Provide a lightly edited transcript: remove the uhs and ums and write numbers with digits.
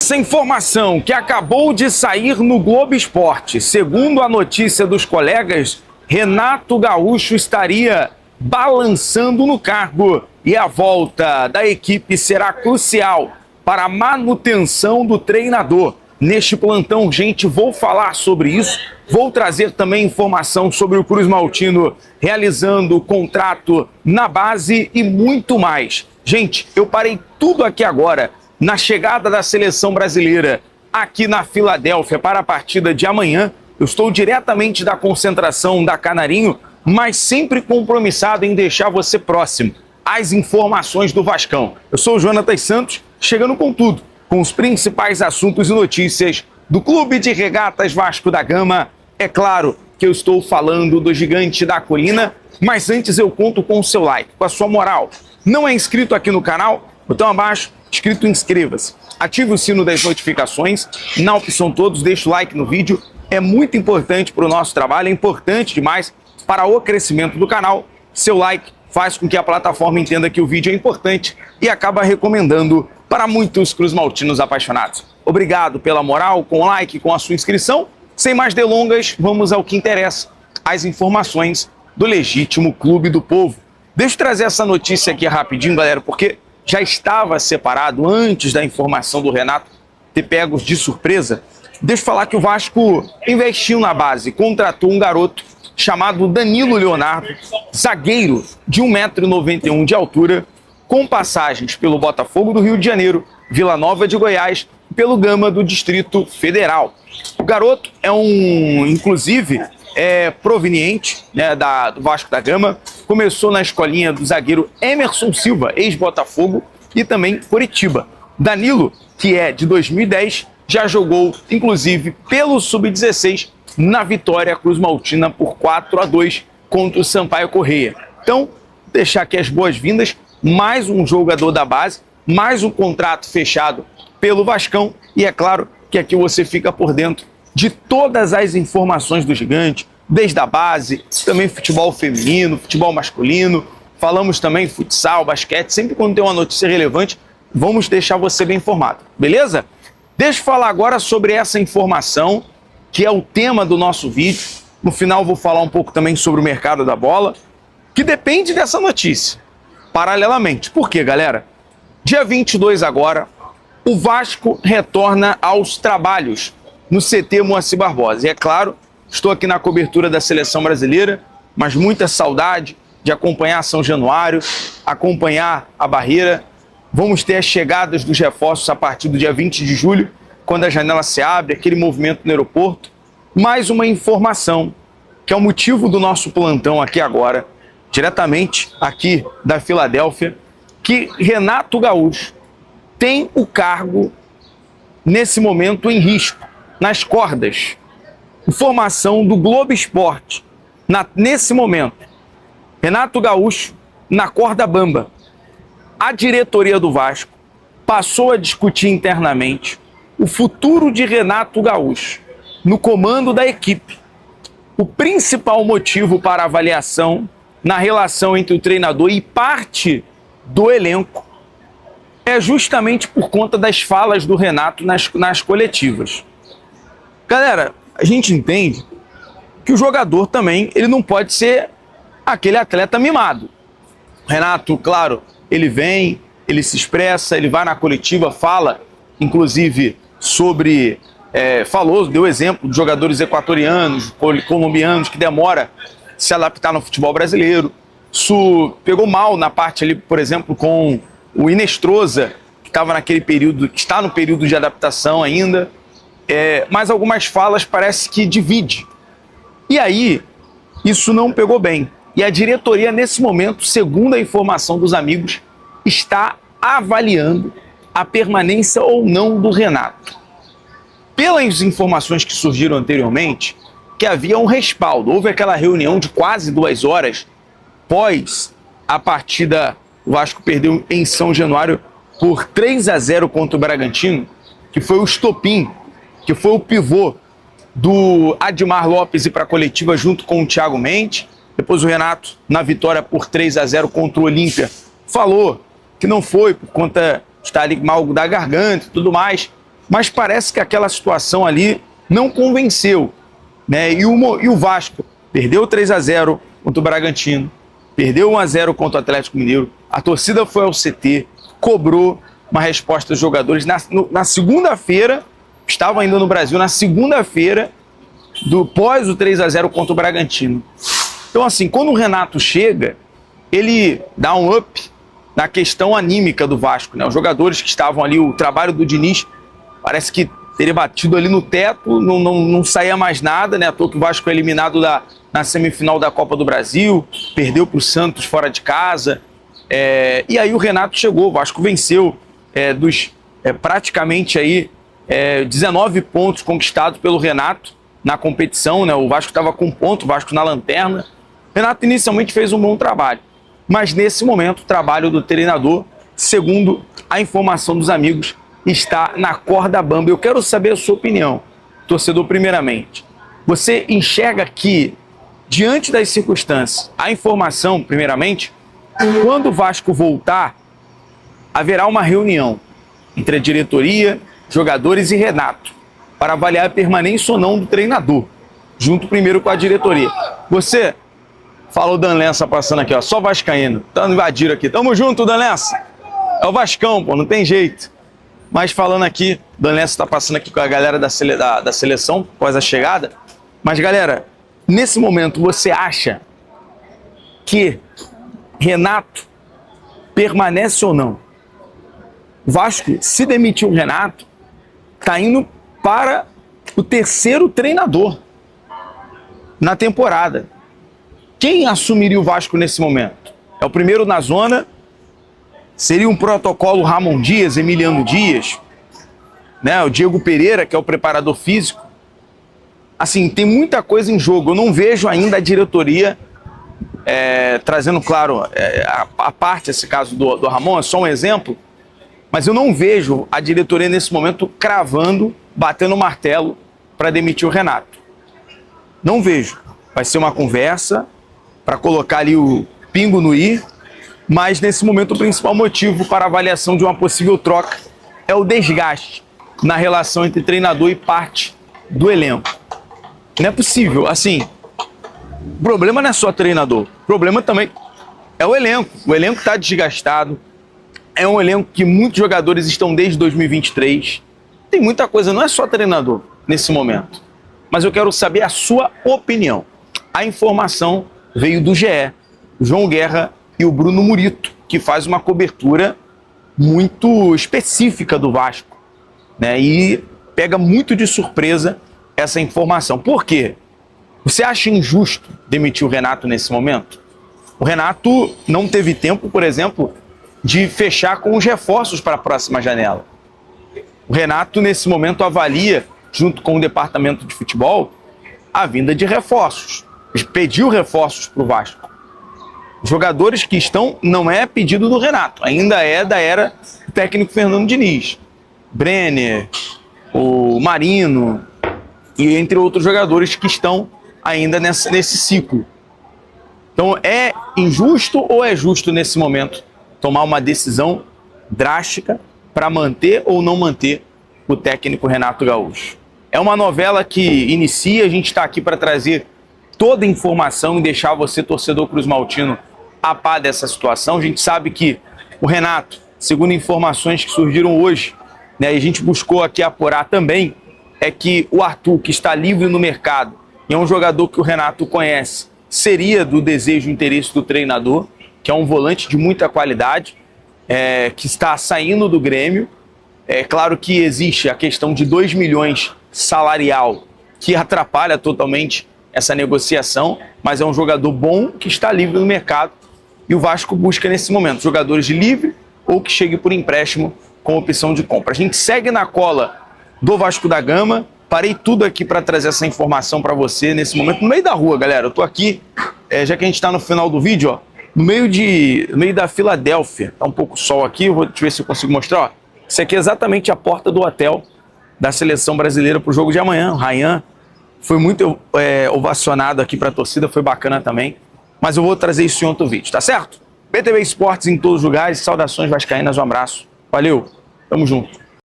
Essa informação que acabou de sair no Globo Esporte, segundo a notícia dos colegas, Renato Gaúcho estaria balançando no cargo e a volta da equipe será crucial para a manutenção do treinador. Neste plantão urgente vou falar sobre isso, vou trazer também informação sobre o Cruz Maltino realizando o contrato na base e muito mais. Gente, eu parei tudo aqui agora na chegada da seleção brasileira aqui na Filadélfia para a partida de amanhã. Eu estou diretamente da concentração da Canarinho, mas sempre compromissado em deixar você próximo às informações do Vascão. Eu sou o Jonatas Santos, chegando com tudo, com os principais assuntos e notícias do Clube de Regatas Vasco da Gama. É claro que eu estou falando do Gigante da Colina, mas antes eu conto com o seu like, com a sua moral. Não é inscrito aqui no canal? Botão abaixo, escrito inscreva-se. Ative o sino das notificações, na opção todos, deixa o like no vídeo. É muito importante para o nosso trabalho, é importante demais para o crescimento do canal. Seu like faz com que a plataforma entenda que o vídeo é importante e acaba recomendando para muitos cruzmaltinos apaixonados. Obrigado pela moral, com o like, com a sua inscrição. Sem mais delongas, vamos ao que interessa, as informações do legítimo Clube do Povo. Deixa eu trazer essa notícia aqui rapidinho, galera, porque já estava separado antes da informação do Renato ter pegos de surpresa. Deixa eu falar que o Vasco investiu na base, contratou um garoto chamado Danilo Leonardo, zagueiro de 1,91 m de altura, com passagens pelo Botafogo do Rio de Janeiro, Vila Nova de Goiás e pelo Gama do Distrito Federal. O garoto é inclusive, proveniente, né, do Vasco da Gama, começou na escolinha do zagueiro Emerson Silva, ex-Botafogo, e também Coritiba. Danilo, que é de 2010, já jogou, inclusive, pelo Sub-16 na vitória Cruz Maltina por 4-2 contra o Sampaio Corrêa. Então, deixar aqui as boas-vindas, mais um jogador da base, mais um contrato fechado pelo Vascão, e é claro que aqui você fica por dentro de todas as informações do Gigante, desde a base, também futebol feminino, futebol masculino, falamos também futsal, basquete, sempre quando tem uma notícia relevante, vamos deixar você bem informado, beleza? Deixa eu falar agora sobre essa informação, que é o tema do nosso vídeo. No final vou falar um pouco também sobre o mercado da bola, que depende dessa notícia, paralelamente. Por quê, galera? Dia 22 agora, o Vasco retorna aos trabalhos no CT Moacir Barbosa. E é claro, estou aqui na cobertura da seleção brasileira, mas muita saudade de acompanhar São Januário, acompanhar a Barreira. Vamos ter as chegadas dos reforços a partir do dia 20 de julho, quando a janela se abre, aquele movimento no aeroporto. Mais uma informação, que é o motivo do nosso plantão aqui agora, diretamente aqui da Filadélfia, que Renato Gaúcho tem o cargo, nesse momento, em risco, nas cordas. Informação do Globo Esporte, nesse momento. Renato Gaúcho na corda bamba. A diretoria do Vasco passou a discutir internamente o futuro de Renato Gaúcho no comando da equipe. O principal motivo para a avaliação na relação entre o treinador e parte do elenco é justamente por conta das falas do Renato nas coletivas. Galera, a gente entende que o jogador também ele não pode ser aquele atleta mimado. O Renato, claro, ele vem, ele se expressa, ele vai na coletiva, fala, inclusive, sobre... deu exemplo de jogadores equatorianos, colombianos, que demora se adaptar no futebol brasileiro. Isso pegou mal na parte ali, por exemplo, com o Inestrosa, que estava naquele período, que está no período de adaptação ainda. Mas algumas falas parece que divide. E aí, isso não pegou bem. E a diretoria, nesse momento, segundo a informação dos amigos, está avaliando a permanência ou não do Renato. Pelas informações que surgiram anteriormente, que havia um respaldo. Houve aquela reunião de quase 2 horas pós a partida. O Vasco perdeu em São Januário por 3-0 contra o Bragantino, que foi o estopim, que foi o pivô do Admar Lopes ir para a coletiva junto com o Thiago Mendes. Depois o Renato, na vitória por 3-0 contra o Olímpia, falou que não foi por conta de estar ali mal da garganta e tudo mais. mas parece que aquela situação ali não convenceu, né? E o Vasco perdeu 3-0 contra o Bragantino, perdeu 1-0 contra o Atlético Mineiro, a torcida foi ao CT, cobrou uma resposta dos jogadores. Na segunda-feira, estavam ainda no Brasil, na segunda-feira, pós o 3-0 contra o Bragantino. Então, assim, quando o Renato chega, ele dá um up na questão anímica do Vasco, né? Os jogadores que estavam ali, o trabalho do Diniz, parece que teria batido ali no teto, não saía mais nada, né? À toa que o Vasco é eliminado na semifinal da Copa do Brasil, perdeu para o Santos fora de casa. E aí o Renato chegou, o Vasco venceu dos praticamente aí 19 pontos conquistados pelo Renato na competição, né? O Vasco estava com ponto, o Vasco na lanterna. O Renato inicialmente fez um bom trabalho, mas nesse momento o trabalho do treinador, segundo a informação dos amigos, está na corda bamba. Eu quero saber a sua opinião, torcedor, primeiramente. Você enxerga que, diante das circunstâncias, a informação, primeiramente, quando o Vasco voltar, haverá uma reunião entre a diretoria, jogadores e Renato, para avaliar a permanência ou não do treinador, junto primeiro com a diretoria. Você, fala o Dan Lença passando aqui, ó, só vascaíno, tá invadindo aqui. Tamo junto, Dan Lença. É o Vascão, pô, não tem jeito. Mas falando aqui, o Dan Lença tá passando aqui com a galera da seleção, após a chegada. Mas, galera, nesse momento, você acha que Renato permanece ou não? O Vasco, se demitir o Renato, tá indo para o terceiro treinador na temporada. Quem assumiria o Vasco nesse momento? É o primeiro na zona? Seria um protocolo Ramon Dias, Emiliano Dias, né? O Diego Pereira, que é o preparador físico. Assim, tem muita coisa em jogo. Eu não vejo ainda a diretoria trazendo, claro, a parte, esse caso do Ramon, é só um exemplo, mas eu não vejo a diretoria nesse momento cravando, batendo o martelo para demitir o Renato. Não vejo. Vai ser uma conversa para colocar ali o pingo no i, mas nesse momento o principal motivo para a avaliação de uma possível troca é o desgaste na relação entre treinador e parte do elenco. Não é possível, assim, o problema não é só treinador, o problema também é o elenco. O elenco está desgastado, é um elenco que muitos jogadores estão desde 2023, tem muita coisa, não é só treinador nesse momento. Mas eu quero saber a sua opinião. A informação veio do GE, o João Guerra e o Bruno Murito, que faz uma cobertura muito específica do Vasco, né? E pega muito de surpresa essa informação. Por quê? Você acha injusto demitir o Renato nesse momento? O Renato não teve tempo, por exemplo, de fechar com os reforços para a próxima janela. O Renato, nesse momento, avalia, junto com o departamento de futebol, a vinda de reforços. Pediu reforços para o Vasco. Os jogadores que estão, não é pedido do Renato, ainda é da era do técnico Fernando Diniz. Brenner, o Marino, e entre outros jogadores que estão ainda nesse ciclo. Então, é injusto ou é justo nesse momento tomar uma decisão drástica para manter ou não manter o técnico Renato Gaúcho? É uma novela que inicia, a gente está aqui para trazer toda a informação e deixar você, torcedor cruzmaltino, a par dessa situação. A gente sabe que o Renato, segundo informações que surgiram hoje, né, e a gente buscou aqui apurar também, é que o Arthur, que está livre no mercado, e é um jogador que o Renato conhece, seria do desejo e interesse do treinador, que é um volante de muita qualidade, que está saindo do Grêmio. É claro que existe a questão de 2 milhões salarial, que atrapalha totalmente essa negociação, mas é um jogador bom que está livre no mercado, e o Vasco busca nesse momento jogadores de livre ou que chegue por empréstimo com opção de compra. A gente segue na cola do Vasco da Gama. Parei tudo aqui para trazer essa informação para você nesse momento, no meio da rua, galera. Eu tô aqui, já que a gente está no final do vídeo, ó, no meio da Filadélfia. Tá um pouco sol aqui, deixa eu ver se eu consigo mostrar. Ó. Isso aqui é exatamente a porta do hotel da seleção brasileira para o jogo de amanhã. O Ryan foi muito ovacionado aqui para a torcida, foi bacana também. Mas eu vou trazer isso em outro vídeo, tá certo? BTV Esportes em todos os lugares, saudações vascaínas, um abraço. Valeu, tamo junto.